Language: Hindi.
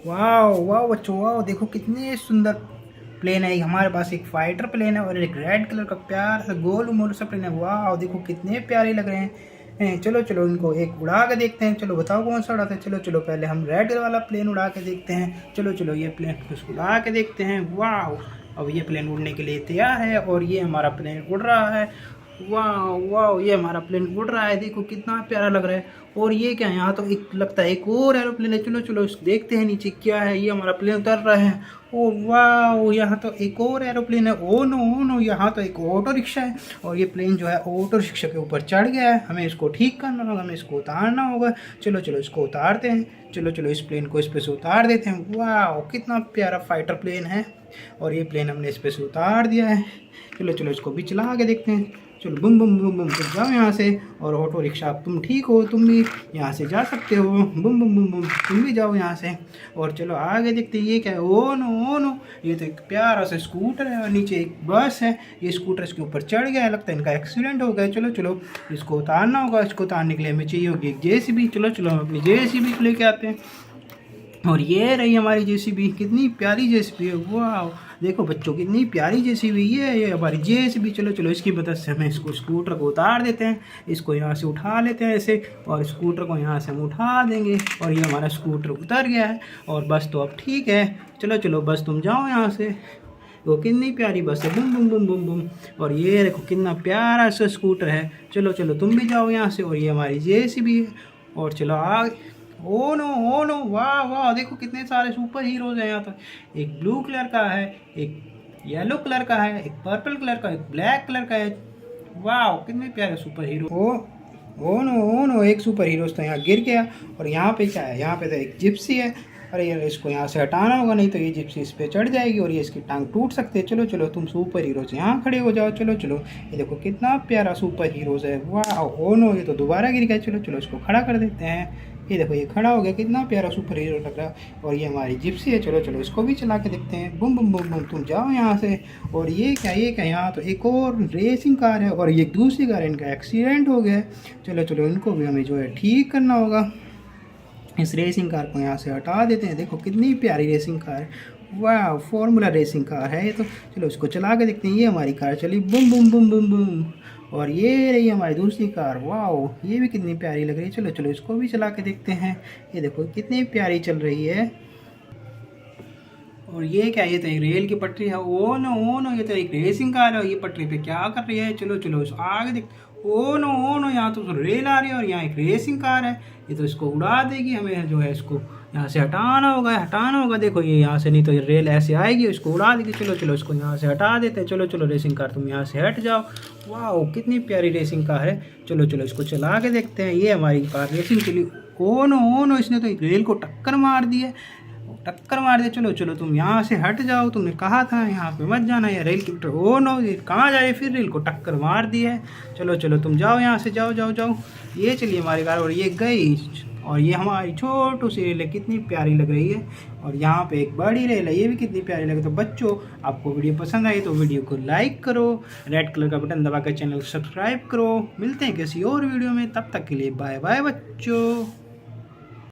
वाह वाह बच्चों, वाह देखो कितने सुंदर प्लेन है। हमारे पास एक फाइटर प्लेन है और एक रेड कलर का प्यार सा गोल मोल सा प्लेन है। वाह देखो कितने प्यारे लग रहे हैं। चलो चलो इनको एक उड़ा के देखते हैं। चलो बताओ कौन सा उड़ाते हैं। चलो चलो पहले हम रेड वाला प्लेन उड़ा के देखते हैं। चलो चलो ये प्लेन को उड़ा के देखते हैं। वाह, अब ये प्लेन उड़ने के लिए तैयार है और ये हमारा प्लेन उड़ रहा है। वाह वाह, ये हमारा प्लेन उड़ रहा है, देखो कितना प्यारा लग रहा है। और ये क्या है, यहाँ तो एक लगता है एक और एरोप्लेन है। चलो चलो देखते हैं नीचे क्या है। ये हमारा प्लेन उतर रहा है। ओ वाह, यहाँ तो एक और एरोप्लेन है। ओ नो, यहाँ तो एक ऑटो रिक्शा है और ये प्लेन जो है ऑटो रिक्शा के ऊपर चढ़ गया है। हमें इसको ठीक करना होगा, हमें इसको उतारना होगा। चलो चलो इसको उतारते हैं। चलो चलो इस प्लेन को इस पे से उतार देते हैं। वाह कितना प्यारा फाइटर प्लेन है और ये प्लेन हमने इस पे से उतार दिया है। चलो चलो इसको भी चला के देखते हैं। चलो बुम बुम बुम बुम तुम जाओ यहाँ से। और ऑटो रिक्शा तुम ठीक हो, तुम भी यहाँ से जा सकते हो। बुम बुम बुम बुम तुम भी जाओ यहाँ से। और चलो आगे देखते हैं ये क्या है। ओ नो, ये तो एक प्यारा सा स्कूटर है और नीचे एक बस है। ये स्कूटर इसके ऊपर चढ़ गया है, लगता है इनका एक्सीडेंट हो गया। चलो चलो इसको उतारना होगा। इसको उतारने के लिए हमें चाहिए होगी एक जेसीबी। चलो चलो हम अपनी जेसीबी को लेके आते हैं। और ये रही हमारी जेसीबी, कितनी प्यारी जेसीबी है। वाह देखो बच्चों कितनी प्यारी जेसीबी ये हमारी जेसीबी। चलो चलो इसकी मदद से हमें इसको स्कूटर को उतार देते हैं। इसको यहाँ से उठा लेते हैं ऐसे और स्कूटर को यहाँ से हम उठा देंगे और ये हमारा स्कूटर उतर गया है और बस तो अब ठीक है। चलो चलो बस तुम जाओ यहाँ से। वो कितनी प्यारी बस है, बुम बुम बुम बुम बुम। और ये देखो कितना प्यारा सा स्कूटर है। चलो चलो तुम भी जाओ यहाँ से। और ये हमारी जेसीबी है। और चलो आगे। ओ नो, वाह वाह देखो कितने सारे सुपर हीरोज हैं यहाँ तो। एक ब्लू कलर का है, एक येलो कलर का है, एक पर्पल कलर का, एक ब्लैक कलर का है। वाह कितने प्यारे सुपर हीरो। ओ नो एक सुपर हीरोज तो यहाँ गिर गया। और यहाँ पे क्या है, यहाँ पे तो एक जिप्सी है। अरे यार इसको यहाँ से हटाना होगा, नहीं तो ये जिप्सी इस पे चढ़ जाएगी और ये इसकी टांग टूट सकती है। चलो चलो तुम सुपर हीरोज यहाँ खड़े हो जाओ। चलो चलो ये देखो कितना प्यारा सुपर हीरोज है। वाह ओ नो, ये तो दोबारा गिर गया। चलो चलो इसको खड़ा कर देते हैं। ये देखो ये खड़ा हो गया, कितना प्यारा सुपर हीरो लग रहा है। और ये हमारी जिप्सी है। चलो चलो इसको भी चला के देखते हैं। बुम बुम बुम बुम तुम जाओ यहाँ से। और ये क्या यहाँ तो एक और रेसिंग कार है और ये दूसरी कार है, इनका एक्सीडेंट हो गया है। चलो चलो इनको भी हमें जो है ठीक करना होगा। इस रेसिंग कार को यहाँ से हटा देते हैं। देखो कितनी प्यारी रेसिंग कार है। वाह फॉर्मूला रेसिंग कार है ये तो। चलो इसको चला के देखते हैं। ये हमारी कार चली, बुम बुम बुम बुम बुम। और ये रही हमारी दूसरी कार। वाह ये भी कितनी प्यारी लग रही है। चलो चलो इसको भी चला के देखते हैं। ये देखो कितनी प्यारी चल रही है। और ये क्या, ये तो एक रेल की पटरी है। ओ नो, ये तो एक रेसिंग कार है। ये पटरी पे क्या कर रही है। चलो चलो इस आगे देख। ओ नो, यहाँ तो रेल आ रही है और यहाँ एक रेसिंग कार है। ये तो इसको उड़ा देगी। हमें जो है इसको यहाँ से हटाना होगा। देखो ये यहाँ से, नहीं तो ये रेल ऐसे आएगी इसको उड़ा देगी। चलो चलो इसको यहाँ से हटा देते हैं। चलो चलो रेसिंग कार तुम यहाँ से हट जाओ। वाह कितनी प्यारी रेसिंग कार है। चलो चलो इसको चला के देखते हैं। ये हमारी कार रेसिंग के लिए। ओ नो, इसने तो एक रेल को टक्कर मार दी है। चलो चलो तुम यहाँ से हट जाओ। तुमने कहा था यहाँ पे मत जाना, या रेल की। ओ नो, ये कहाँ जाए, फिर रेल को टक्कर मार दी है। चलो चलो तुम जाओ यहाँ से, जाओ जाओ जाओ। ये चलिए हमारी कार और ये गई। और ये हमारी छोटी सी रेल है, कितनी प्यारी लग रही है। और यहाँ पे एक बड़ी रेल है, ये भी कितनी प्यारी लगे। तो बच्चों आपको वीडियो पसंद आई तो वीडियो को लाइक करो, रेड कलर का बटन दबा कर चैनल को सब्सक्राइब करो। मिलते हैं किसी और वीडियो में, तब तक के लिए बाय बाय बच्चों।